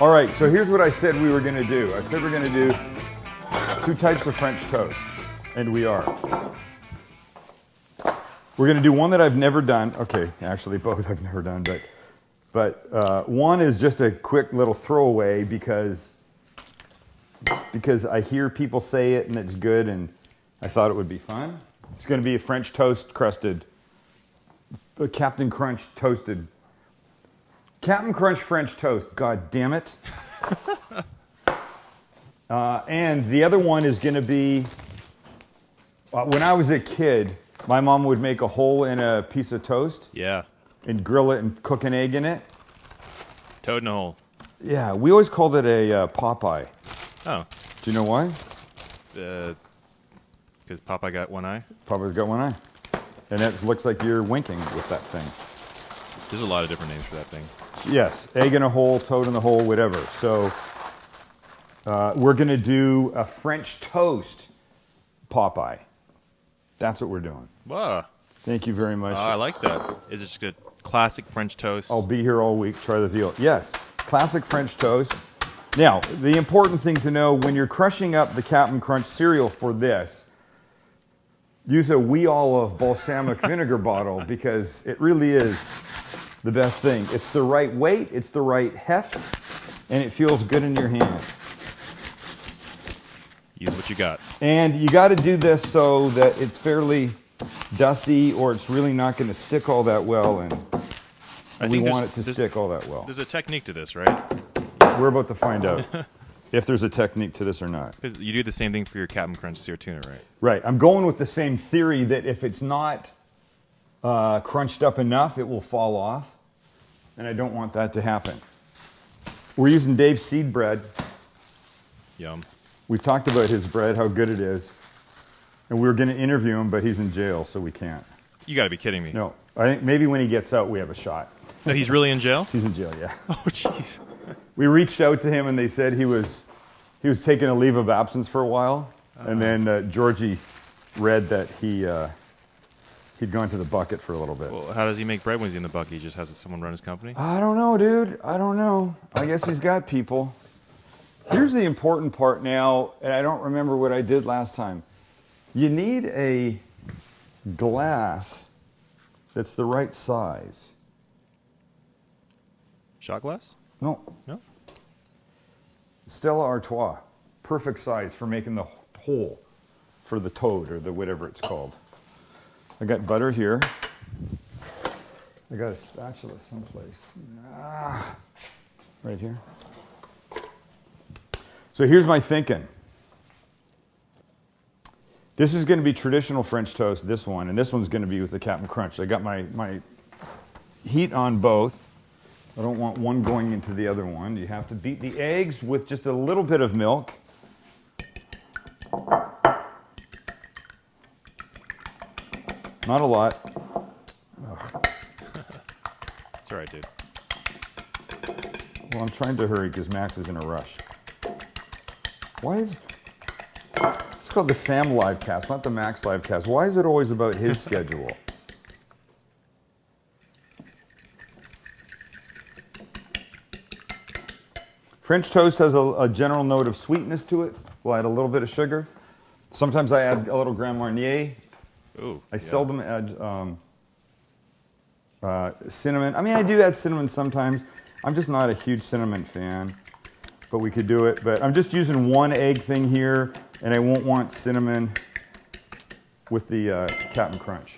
All right, so here's what I said we were going to do. I said we're going to do 2 types of French toast, and we are. We're going to do one that I've never done. Okay, actually both I've never done, but one is just a quick little throwaway because I hear people say it and it's good, and I thought it would be fun. It's going to be a French toast crusted, a Captain Crunch toasted. Captain Crunch French toast, god damn it. And the other one is going to be, when I was a kid, my mom would make a hole in a piece of toast. Yeah. And grill it and cook an egg in it. Toad in a hole. Yeah, we always called it a Popeye. Oh. Do you know why? Because Popeye got one eye? Popeye's got one eye. And it looks like you're winking with that thing. There's a lot of different names for that thing. Yes, egg in a hole, toad in the hole, whatever. So we're going to do a French toast Popeye. That's what we're doing. Wow. Thank you very much. I like that. Is it just a classic French toast? I'll be here all week. Try the veal. Yes, classic French toast. Now, the important thing to know, when you're crushing up the Captain Crunch cereal for this, use a wee olive balsamic vinegar bottle because it really is the best thing. It's the right weight, it's the right heft, and it feels good in your hand. Use what you got. And you got to do this so that it's fairly dusty, or it's really not going to stick all that well, and we want it to stick all that well. There's a technique to this, right? We're about to find out if there's a technique to this or not. Because you do the same thing for your Captain Crunch seared tuna, right? Right. I'm going with the same theory that if it's not crunched up enough, it will fall off, and I don't want that to happen. We're using Dave's seed bread. Yum. We've talked about his bread, how good it is, and we were going to interview him, but he's in jail, so we can't. You got to be kidding me. No. I think maybe when he gets out, we have a shot. No, he's really in jail? He's in jail, yeah. Oh, jeez. We reached out to him, and they said he was taking a leave of absence for a while, and then Georgie read that he'd gone to the bucket for a little bit. Well, how does he make bread when he's in the bucket? He just has someone run his company? I don't know, dude. I don't know. I guess he's got people. Here's the important part now, and I don't remember what I did last time. You need a glass that's the right size. Shot glass? No. No? Stella Artois. Perfect size for making the hole for the toad or the whatever it's called. I got butter here. I got a spatula someplace. Right here. So here's my thinking. This is going to be traditional French toast, this one, and this one's going to be with the Captain Crunch. I got my heat on both. I don't want one going into the other one. You have to beat the eggs with just a little bit of milk. Not a lot. It's all right, dude. Well, I'm trying to hurry because Max is in a rush. Why is... It's called the Sam Livecast, not the Max Livecast. Why is it always about his schedule? French toast has a general note of sweetness to it. We'll add a little bit of sugar. Sometimes I add a little Grand Marnier. Ooh, I seldom add cinnamon. I mean, I do add cinnamon sometimes. I'm just not a huge cinnamon fan, but we could do it. But I'm just using one egg thing here, and I won't want cinnamon with the Captain Crunch.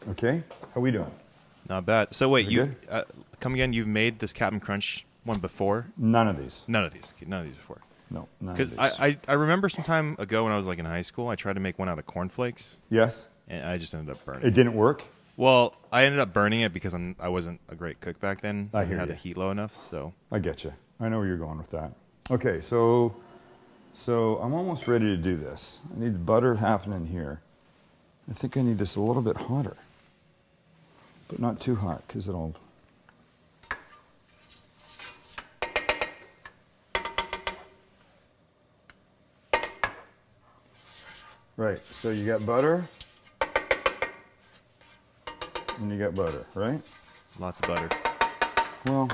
Okay, how we doing? Not bad. So wait, We you come again? You've made this Captain Crunch one before? None of these. None of these. None of these before. No, none of Because these. I remember some time ago when I was like in high school, I tried to make one out of cornflakes, Yes? and I just ended up burning It didn't work? Well, I ended up burning it because I wasn't a great cook back then. I didn't hear have you. the heat low enough, so. I get you. I know where you're going with that. Okay, so I'm almost ready to do this. I need butter happening here. I think I need this a little bit hotter, but not too hot because it'll... Right, so you got butter, and you got butter, right? Lots of butter. Well,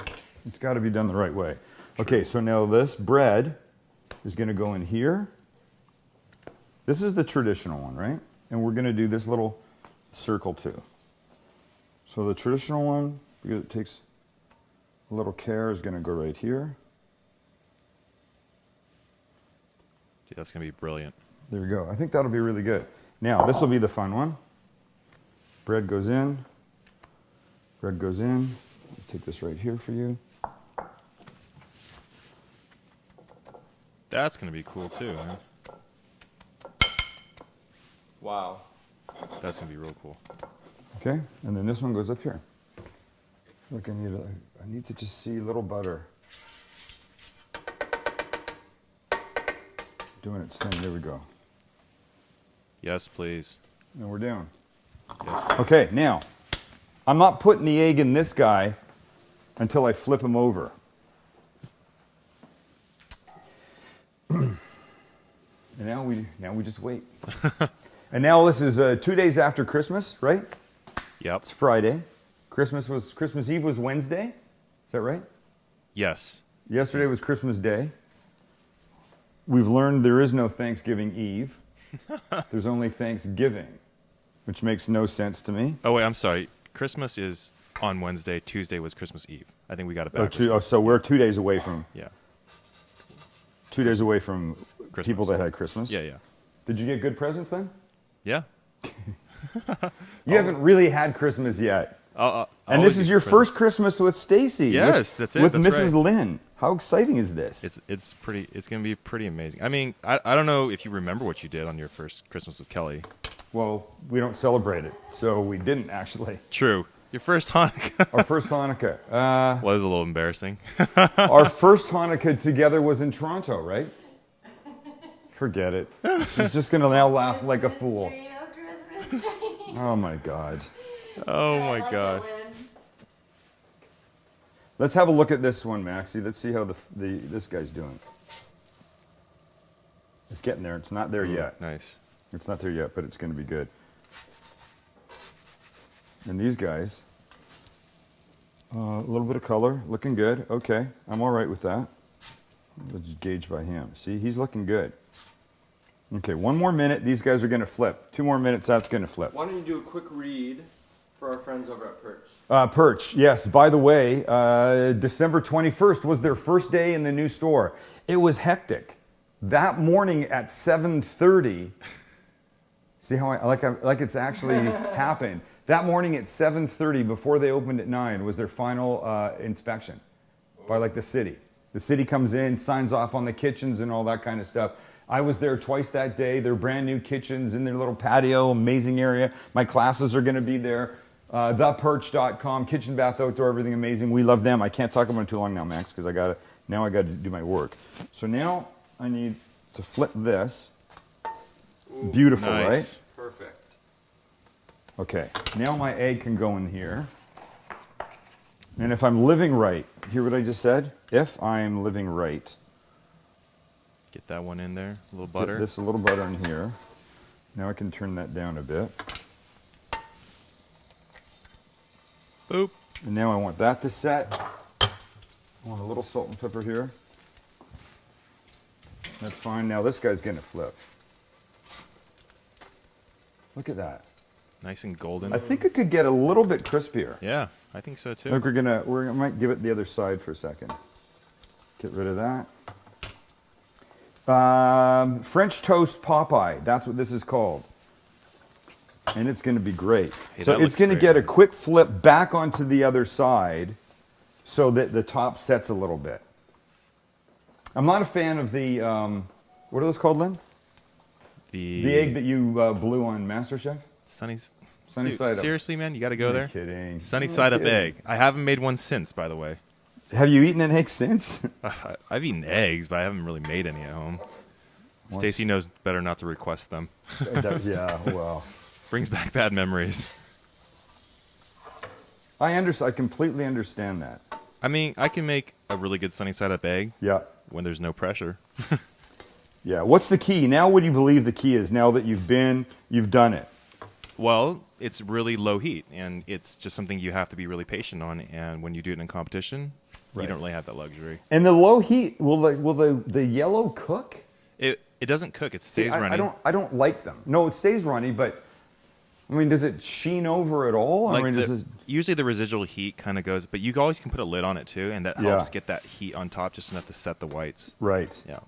It's got to be done the right way. Okay, so now this bread is going to go in here. This is the traditional one, right? And we're going to do this little circle too. So the traditional one, because it takes a little care, is going to go right here. Dude, that's going to be brilliant. There we go. I think that'll be really good. Now, this will be the fun one. Bread goes in. Bread goes in. Take this right here for you. That's going to be cool too, man. Wow. That's going to be real cool. Okay, and then this one goes up here. Look, I need to just see a little butter. Doing its thing. There we go. Yes, please. And we're down. Yes. Okay, now, I'm not putting the egg in this guy until I flip him over. And now we just wait. And now this is 2 days after Christmas, right? Yep. It's Friday. Christmas Eve was Wednesday. Is that right? Yes. Yesterday was Christmas Day. We've learned there is no Thanksgiving Eve. There's only Thanksgiving, which makes no sense to me. Oh, wait, I'm sorry. Christmas is on Wednesday. Tuesday was Christmas Eve. I think we got it backwards. So we're 2 days away from Yeah. 2 days away from Christmas. people that had Christmas. Yeah, yeah. Did you get good presents then? Yeah. You haven't really had Christmas yet. I'll And always this is get your presents. first Christmas with Stacy. Yes, that's it, With that's Mrs. right. Lynn. How exciting is this? It's going to be pretty amazing. I mean, I don't know if you remember what you did on your first Christmas with Kelly. Well, we don't celebrate it, so we didn't actually. True. Your first Hanukkah Our first Hanukkah. was a little embarrassing. Our first Hanukkah together was in Toronto, right? Forget it. She's just going to now laugh like a fool. Christmas tree. Oh, my God. Oh, I my love God. that one. Let's have a look at this one, Maxie. Let's see how this guy's doing. It's getting there. It's not there yet. Nice. It's not there yet, but it's going to be good. And these guys, a little bit of color, looking good. Okay, I'm all right with that. Let's gauge by him. See, he's looking good. Okay, 1 more minute. These guys are going to flip. 2 more minutes, that's going to flip. Why don't you do a quick read for our friends over at Perch? Perch, yes. By the way, December 21st was their first day in the new store. It was hectic. That morning at 7:30, see how like it's actually happened. That morning at 7:30, before they opened at 9, was their final inspection by like the city. The city comes in, signs off on the kitchens and all that kind of stuff. I was there twice that day. They're brand new kitchens in their little patio, amazing area. My classes are going to be there. Theperch.com, kitchen, bath, outdoor, everything amazing. We love them. I can't talk about it too long now, Max, because I got to do my work. So now I need to flip this. Ooh, Beautiful, Nice. perfect. right? Okay. Now my egg can go in here. And if I'm living right, hear what I just said? If I'm living right. Get that one in there. A little Put butter. this a little butter in here. Now I can turn that down a bit. Boop. And now I want that to set. I want a little salt and pepper here. That's fine. Now this guy's going to flip. Look at that. Nice and golden. I think it could get a little bit crispier. Yeah, I think so too. Look, we might give it the other side for a second. Get rid of that. French toast Popeye. That's what this is called. And it's going to be great. Hey, So that it's looks going to great. get a quick flip back onto the other side so that the top sets a little bit. I'm not a fan of the, what are those called, Lynn? The egg that you blew on MasterChef? Sunny Sunny Dude, side up. seriously, man, you got to go I'm there. kidding. Sunny I'm side up kidding. egg. I haven't made one since, by the way. Have you eaten an egg since? I've eaten eggs, but I haven't really made any at home. Stacy knows better not to request them. Yeah, well. Brings back bad memories. I completely understand that. I mean, I can make a really good sunny side up egg Yeah. when there's no pressure. Yeah. What's the key? Now what do you believe the key is now that you've done it? Well, it's really low heat, and it's just something you have to be really patient on. And when you do it in a competition, You don't really have that luxury. And the low heat, will the yellow cook? It doesn't cook. It stays runny. I don't like them. No, it stays runny, but I mean, does it sheen over at all? Like I mean, usually the residual heat kind of goes, but you always can put a lid on it too, and that helps get that heat on top just enough to set the whites. right. Yeah.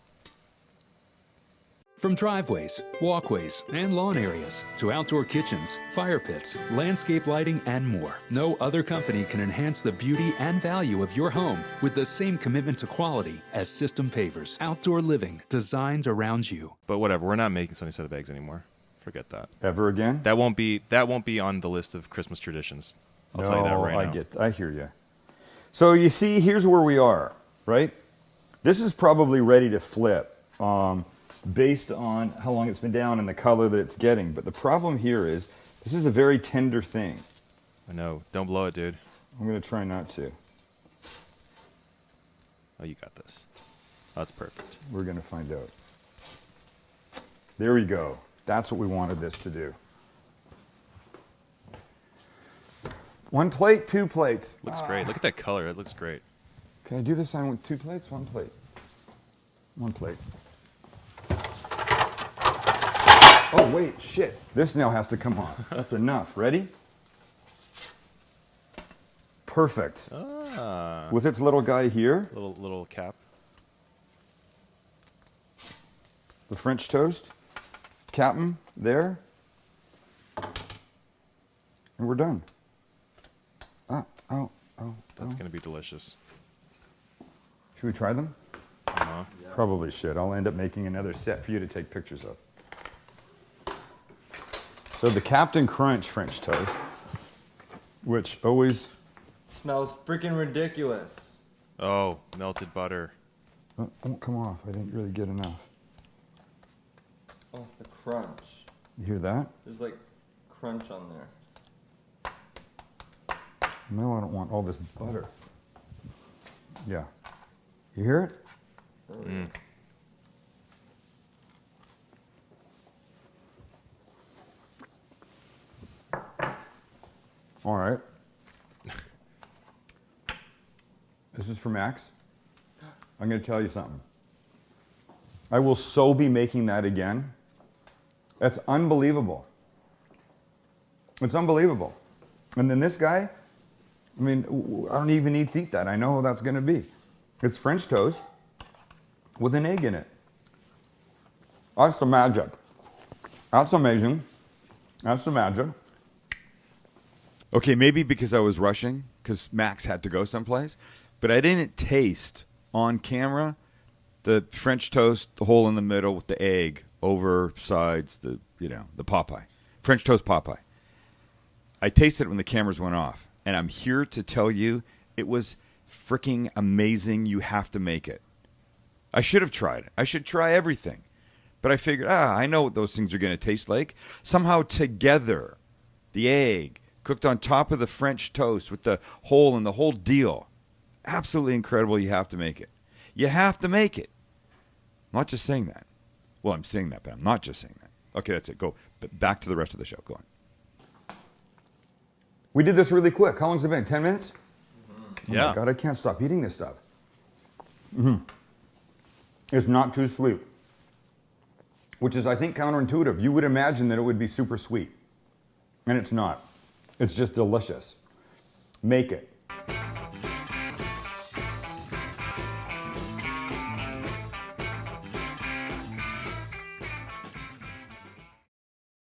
From driveways, walkways, and lawn areas to outdoor kitchens, fire pits, landscape lighting, and more, no other company can enhance the beauty and value of your home with the same commitment to quality as System Pavers. Outdoor living designed around you. But whatever, we're not making sunny side up eggs anymore. Forget that. Ever again? That won't be on the list of Christmas traditions. I'll tell you that right now. I hear you. So you see, here's where we are, right? This is probably ready to flip. Based on how long it's been down and the color that it's getting. But the problem here is, this is a very tender thing. I know. Don't blow it, dude. I'm going to try not to. Oh, you got this. That's perfect. We're going to find out. There we go. That's what we wanted this to do. 1 plate, 2 plates. Looks great. Look at that color. It looks great. Can I do this on with 2 plates? 1 plate. 1 plate. Oh, wait, shit. This now has to come off. That's enough. Ready? Perfect. Ah. With its little guy here, Little cap. the French toast, captain there, and we're done. Oh. That's going to be delicious. Should we try them? Uh-huh. Yeah. Probably should. I'll end up making another set for you to take pictures of. So the Captain Crunch French toast, which always... Smells freaking ridiculous. Oh, melted butter. Oh, it won't come off. I didn't really get enough. Oh, the crunch. You hear that? There's like crunch on there. No, I don't want all this butter. Yeah. You hear it? Mm. All right. This is for Max. I'm going to tell you something. I will so be making that again. That's unbelievable. It's unbelievable. And then this guy, I mean, I don't even need to eat that. I know how that's going to be. It's French toast with an egg in it. That's the magic. That's amazing. That's the magic. Okay, maybe because I was rushing, because Max had to go someplace, but I didn't taste on camera the French toast, the hole in the middle with the egg over sides, the Popeye. French toast Popeye. I tasted it when the cameras went off, and I'm here to tell you it was freaking amazing. You have to make it. I should have tried it. I should try everything. But I figured, I know what those things are going to taste like. Somehow together, the egg cooked on top of the French toast with the hole and the whole deal. Absolutely incredible. You have to make it. You have to make it. I'm not just saying that. Well, I'm saying that, but I'm not just saying that. Okay, that's it. Go back to the rest of the show. Go on. We did this really quick. How long's it been? 10 minutes? Mm-hmm. Yeah. Oh my God, I can't stop eating this stuff. Mm-hmm. It's not too sweet, which is, I think, counterintuitive. You would imagine that it would be super sweet, and it's not. It's just delicious. Make it.